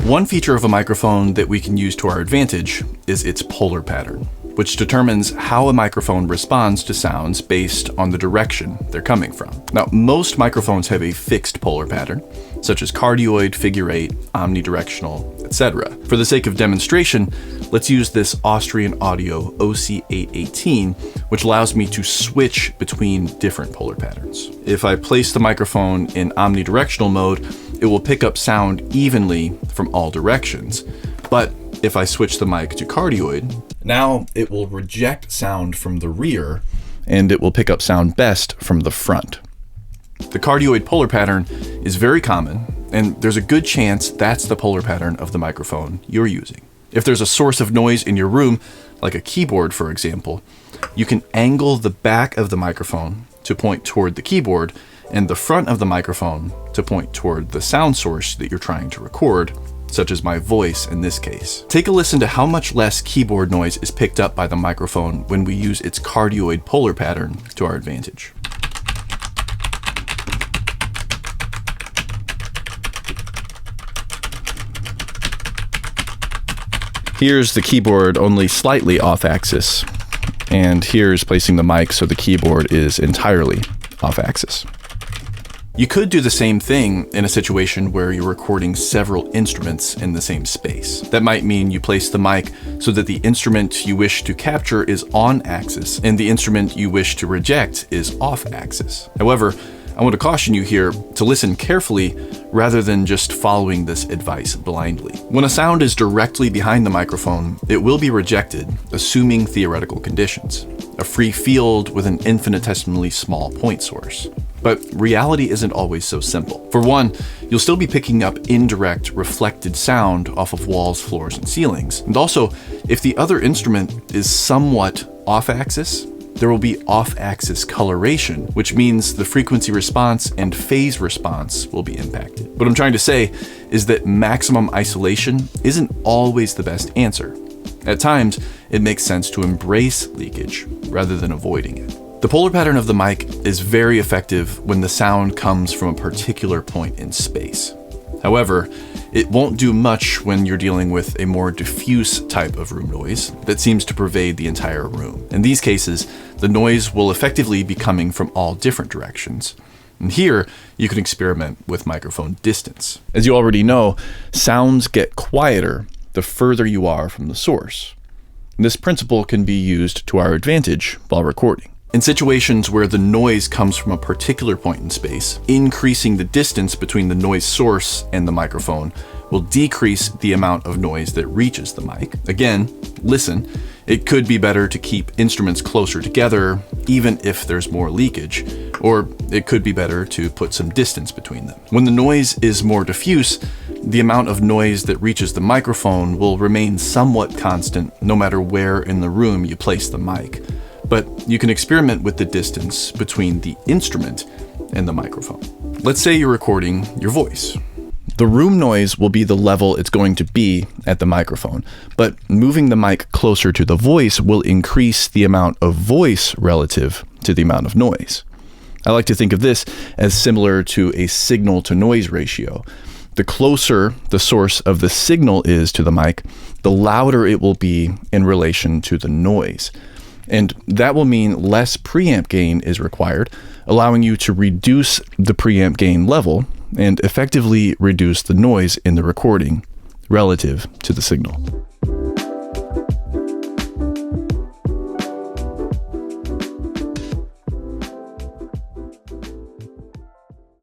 One feature of a microphone that we can use to our advantage is its polar pattern, which determines how a microphone responds to sounds based on the direction they're coming from. Now, most microphones have a fixed polar pattern, such as cardioid, figure eight, omnidirectional, etc. For the sake of demonstration, let's use this Austrian Audio OC818, which allows me to switch between different polar patterns. If I place the microphone in omnidirectional mode, it will pick up sound evenly from all directions. But if I switch the mic to cardioid, now it will reject sound from the rear and it will pick up sound best from the front. The cardioid polar pattern is very common, and there's a good chance that's the polar pattern of the microphone you're using. If there's a source of noise in your room, like a keyboard for example, you can angle the back of the microphone to point toward the keyboard and the front of the microphone to point toward the sound source that you're trying to record, such as my voice in this case. Take a listen to how much less keyboard noise is picked up by the microphone when we use its cardioid polar pattern to our advantage. Here's the keyboard only slightly off axis, and here's placing the mic so the keyboard is entirely off axis. You could do the same thing in a situation where you're recording several instruments in the same space. That might mean you place the mic so that the instrument you wish to capture is on axis and the instrument you wish to reject is off axis. However, I want to caution you here to listen carefully rather than just following this advice blindly. When a sound is directly behind the microphone, it will be rejected, assuming theoretical conditions, a free field with an infinitesimally small point source. But reality isn't always so simple. For one, you'll still be picking up indirect reflected sound off of walls, floors, and ceilings. And also, if the other instrument is somewhat off-axis, there will be off-axis coloration, which means the frequency response and phase response will be impacted. What I'm trying to say is that maximum isolation isn't always the best answer. At times, it makes sense to embrace leakage rather than avoiding it. The polar pattern of the mic is very effective when the sound comes from a particular point in space. However, it won't do much when you're dealing with a more diffuse type of room noise that seems to pervade the entire room. In these cases, the noise will effectively be coming from all different directions. And here, you can experiment with microphone distance. As you already know, sounds get quieter the further you are from the source. This principle can be used to our advantage while recording. In situations where the noise comes from a particular point in space, increasing the distance between the noise source and the microphone will decrease the amount of noise that reaches the mic. Again, listen, it could be better to keep instruments closer together, even if there's more leakage, or it could be better to put some distance between them. When the noise is more diffuse, the amount of noise that reaches the microphone will remain somewhat constant no matter where in the room you place the mic. But you can experiment with the distance between the instrument and the microphone. Let's say you're recording your voice. The room noise will be the level it's going to be at the microphone, but moving the mic closer to the voice will increase the amount of voice relative to the amount of noise. I like to think of this as similar to a signal to noise ratio. The closer the source of the signal is to the mic, the louder it will be in relation to the noise. And that will mean less preamp gain is required, allowing you to reduce the preamp gain level and effectively reduce the noise in the recording relative to the signal.